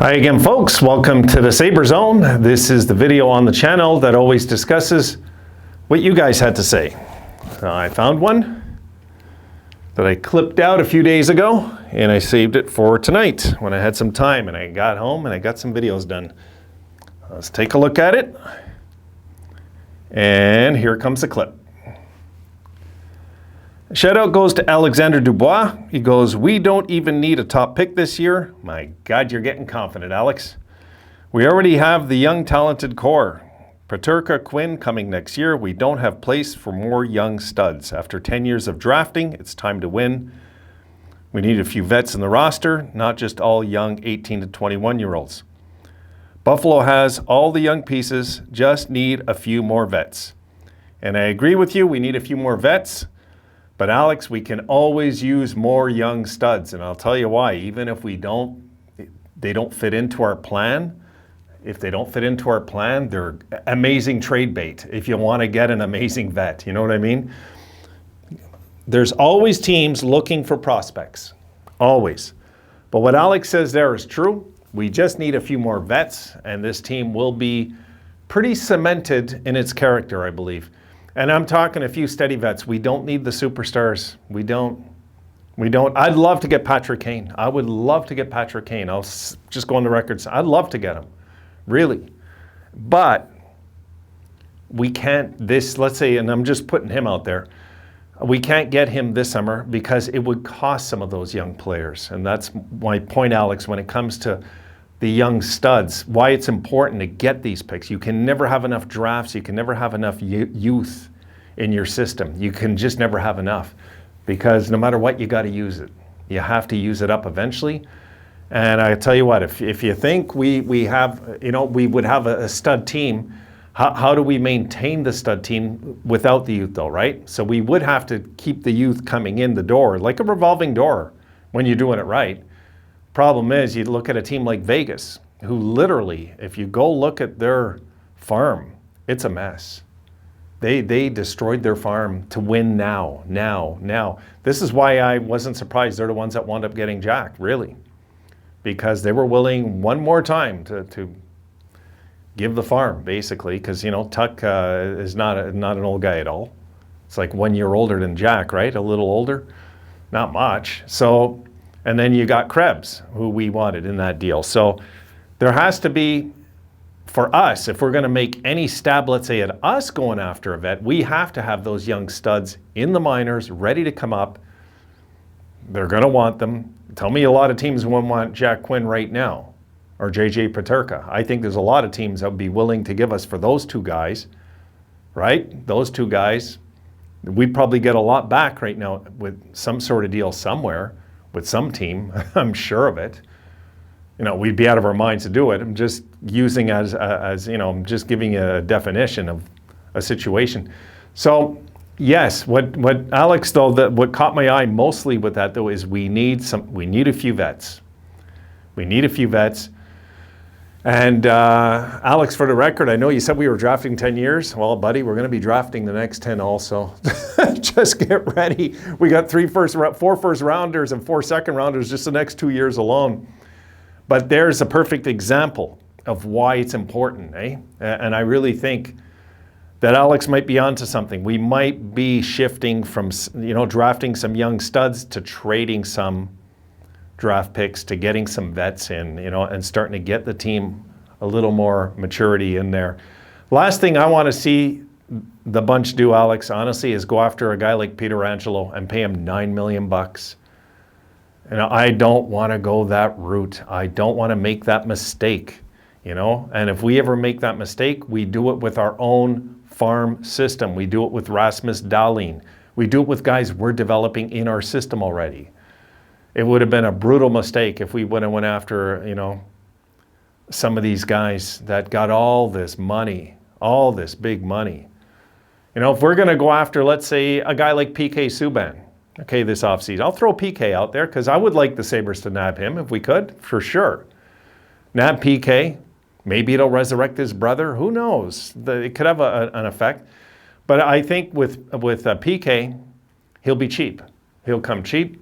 Hi again, folks. Welcome to the Sabre Zone. This is the video on the channel that always discusses what you guys had to say. I found one that I clipped out a few days ago, and I saved it for tonight when I had some time and I got home and I got some videos done. Let's take a look at it. And here comes the clip. Shout out goes to Alexander Dubois. He goes, "We don't even need a top pick this year." My God, you're getting confident, Alex. "We already have the young, talented core. Peterka, Quinn coming next year. We don't have place for more young studs. After 10 years of drafting, it's time to win. We need a few vets in the roster, not just all young 18 to 21-year-olds. Buffalo has all the young pieces, just need a few more vets." And I agree with you, we need a few more vets. But Alex, we can always use more young studs, and I'll tell you why. Even if they don't fit into our plan. If they don't fit into our plan, they're amazing trade bait if you want to get an amazing vet. You know what I mean? There's always teams looking for prospects, always. But what Alex says there is true. We just need a few more vets, and this team will be pretty cemented in its character, I believe. And I'm talking a few steady vets. We don't need the superstars. We don't. I'd love to get Patrick Kane. I would love to get Patrick Kane. I'll just go on the record. I'd love to get him, really. But we can't, let's say, and I'm just putting him out there, we can't get him this summer because it would cost some of those young players. And that's my point, Alex, when it comes to the young studs, why it's important to get these picks. You can never have enough drafts. You can never have enough youth in your system. You can just never have enough because no matter what, you got to use it. You have to use it up eventually. And I tell you what, if you think we would have a stud team, how do we maintain the stud team without the youth though, right? So we would have to keep the youth coming in the door like a revolving door when you're doing it right. Problem is, you look at a team like Vegas, who literally, if you go look at their farm, it's a mess. They destroyed their farm to win now. This is why I wasn't surprised they're the ones that wound up getting Jack, really. Because they were willing one more time to give the farm, basically, because, you know, Tuck is not an old guy at all. It's like 1 year older than Jack, right? A little older, not much. So. And then you got Krebs, who we wanted in that deal. So there has to be, for us, if we're going to make any stab, let's say, at us going after a vet, we have to have those young studs in the minors ready to come up. They're going to want them. Tell me a lot of teams wouldn't want Jack Quinn right now or JJ Peterka. I think there's a lot of teams that would be willing to give us for those two guys, right? Those two guys. We'd probably get a lot back right now with some sort of deal somewhere. With some team, I'm sure of it. You know, we'd be out of our minds to do it. I'm just using as you know, I'm just giving you a definition of a situation. So yes, what Alex though, what caught my eye mostly with that though is we need a few vets. We need a few vets. And Alex, for the record, I know you said we were drafting 10 years. Well, buddy, we're going to be drafting the next 10 also. Just get ready. We got 4 first rounders and 4 second rounders just the next 2 years alone. But there's a perfect example of why it's important, eh? And I really think that Alex might be onto something. We might be shifting from, you know, drafting some young studs to trading some draft picks to getting some vets in, you know, and starting to get the team a little more maturity in there. Last thing I want to see the bunch do, Alex, honestly, is go after a guy like Peter Angelo and pay him $9 million. And I don't want to go that route. I don't want to make that mistake, you know. And if we ever make that mistake, we do it with our own farm system. We do it with Rasmus Dahlin. We do it with guys we're developing in our system already. It would have been a brutal mistake if we would have went after, you know, some of these guys that got all this money, all this big money. You know, if we're going to go after, let's say, a guy like PK Subban, okay, this offseason, I'll throw PK out there because I would like the Sabres to nab him if we could, for sure. Nab PK, maybe it'll resurrect his brother. Who knows? It could have an effect. But I think with PK, he'll be cheap. He'll come cheap.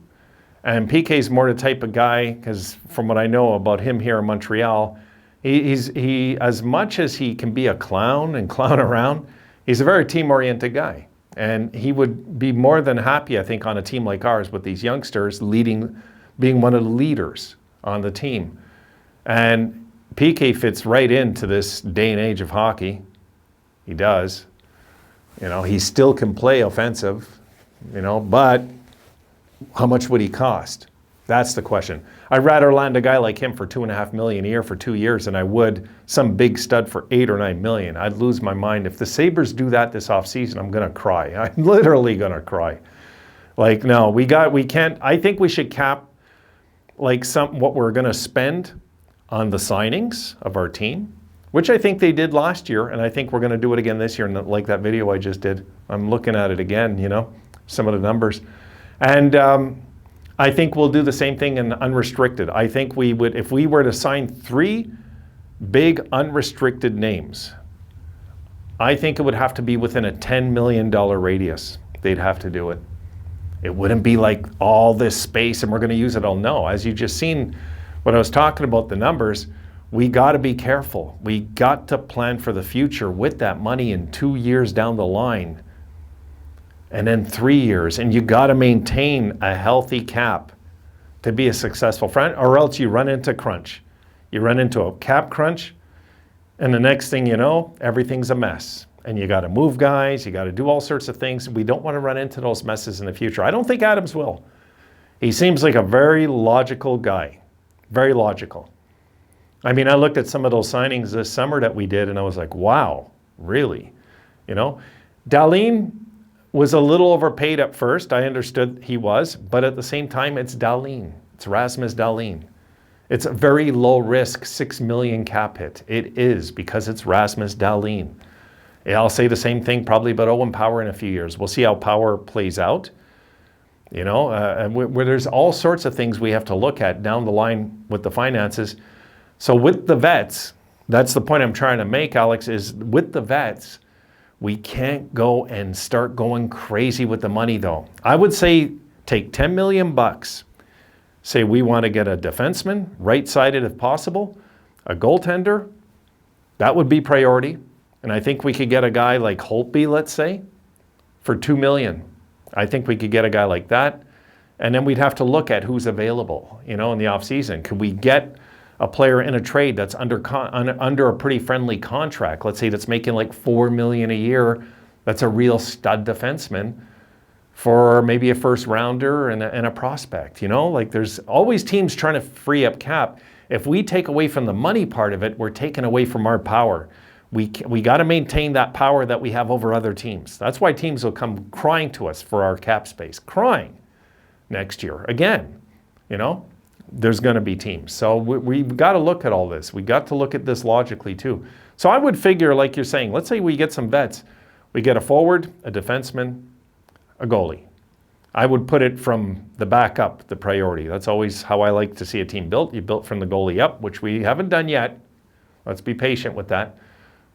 And PK's more the type of guy, because from what I know about him here in Montreal, he as much as he can be a clown and clown around, he's a very team-oriented guy. And he would be more than happy, I think, on a team like ours with these youngsters being one of the leaders on the team. And PK fits right into this day and age of hockey. He does. You know, he still can play offensive, you know, but how much would he cost? That's the question. I'd rather land a guy like him for $2.5 million a year for 2 years than I would some big stud for $8 or $9 million. I'd lose my mind. If the Sabres do that this offseason, I'm going to cry. I'm literally going to cry. Like, no, we can't. I think we should cap like what we're going to spend on the signings of our team, which I think they did last year, and I think we're going to do it again this year. And like that video I just did, I'm looking at it again, you know, some of the numbers. And I think we'll do the same thing in unrestricted. I think we would, if we were to sign 3 big unrestricted names, I think it would have to be within a $10 million radius. They'd have to do it. It wouldn't be like all this space and we're going to use it all. No, as you just seen when I was talking about the numbers, we got to be careful. We got to plan for the future with that money in 2 years down the line. And then 3 years, and you got to maintain a healthy cap to be a successful friend, or else you run into crunch. You run into a cap crunch, and the next thing you know, everything's a mess. And you got to move guys, you got to do all sorts of things. We don't want to run into those messes in the future. I don't think Adams will. He seems like a very logical guy, very logical. I mean, I looked at some of those signings this summer that we did, and I was like, wow, really? You know, Dahlin was a little overpaid at first. I understood he was, but at the same time, it's Dahlin. It's Rasmus Dahlin. It's a very low risk, $6 million cap hit. It is, because it's Rasmus Dahlin. And I'll say the same thing probably about Owen Power in a few years. We'll see how Power plays out. You know, where there's all sorts of things we have to look at down the line with the finances. So with the vets, that's the point I'm trying to make, Alex, is with the vets, we can't go and start going crazy with the money, though. I would say take $10 million, say we want to get a defenseman, right-sided if possible, a goaltender. That would be priority. And I think we could get a guy like Holtby, let's say, for $2 million. I think we could get a guy like that. And then we'd have to look at who's available, you know, in the offseason. Could we get a player in a trade that's under a pretty friendly contract, let's say that's making like $4 million a year, that's a real stud defenseman for maybe a first rounder and a prospect, you know? Like there's always teams trying to free up cap. If we take away from the money part of it, we're taking away from our power. We got to maintain that power that we have over other teams. That's why teams will come crying to us for our cap space, crying next year. Again, you know? There's going to be teams. So we've got to look at all this. We got to look at this logically too. So I would figure, like you're saying, let's say we get some vets. We get a forward, a defenseman, a goalie. I would put it from the back up, the priority. That's always how I like to see a team built. You built from the goalie up, which we haven't done yet. Let's be patient with that.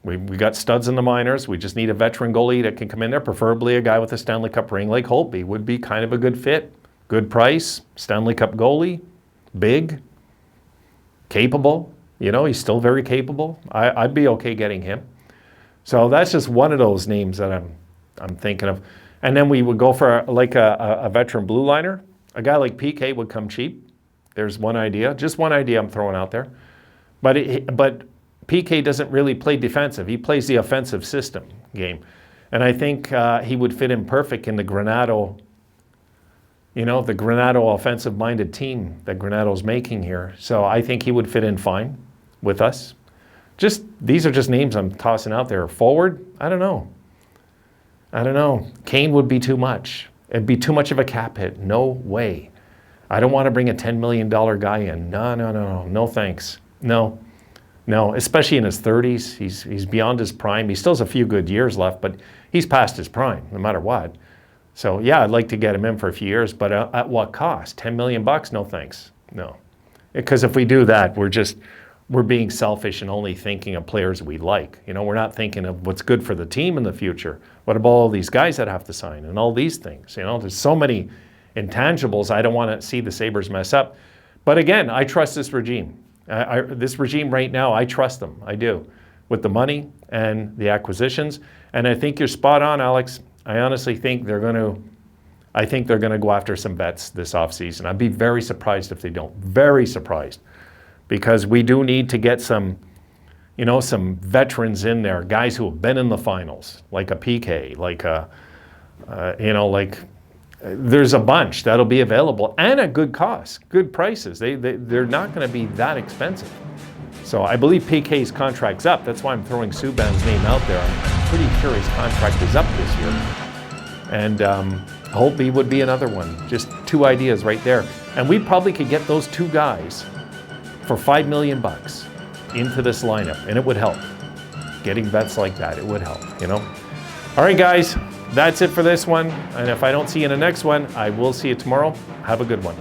We got studs in the minors. We just need a veteran goalie that can come in there, preferably a guy with a Stanley Cup ring like Holtby would be kind of a good fit. Good price, Stanley Cup goalie. Big, capable, you know, he's still very capable. I'd be okay getting him. So that's just one of those names that I'm thinking of. And then we would go for like a veteran blue liner. A guy like PK would come cheap. There's one idea, just one idea I'm throwing out there. But PK doesn't really play defensive. He plays the offensive system game. And I think he would fit in perfect in the Granato, you know, the Granato offensive-minded team that Granato's making here. So I think he would fit in fine with us. These are just names I'm tossing out there. Forward, I don't know. Kane would be too much. It'd be too much of a cap hit. No way. I don't want to bring a $10 million guy in. No, thanks. No, especially in his 30s. He's beyond his prime. He still has a few good years left, but he's past his prime, no matter what. So yeah, I'd like to get him in for a few years, but at what cost? $10 million? No thanks. No. Because if we do that, we're being selfish and only thinking of players we like. You know, we're not thinking of what's good for the team in the future. What about all these guys that have to sign and all these things? You know, there's so many intangibles I don't want to see the Sabres mess up. But again, I trust this regime. This regime right now, I trust them. I do. With the money and the acquisitions. And I think you're spot on, Alex. I honestly think they're going to go after some vets this offseason. I'd be very surprised if they don't. Very surprised. Because we do need to get some veterans in there, guys who have been in the finals, like a PK, like there's a bunch that'll be available and at good cost, good prices. They're not going to be that expensive. So I believe PK's contract's up. That's why I'm throwing Subban's name out there. I'm pretty sure his contract is up this year. And Holtby would be another one. Just two ideas right there. And we probably could get those two guys for $5 million into this lineup, and it would help. Getting vets like that, it would help, All right, guys, that's it for this one. And if I don't see you in the next one, I will see you tomorrow. Have a good one.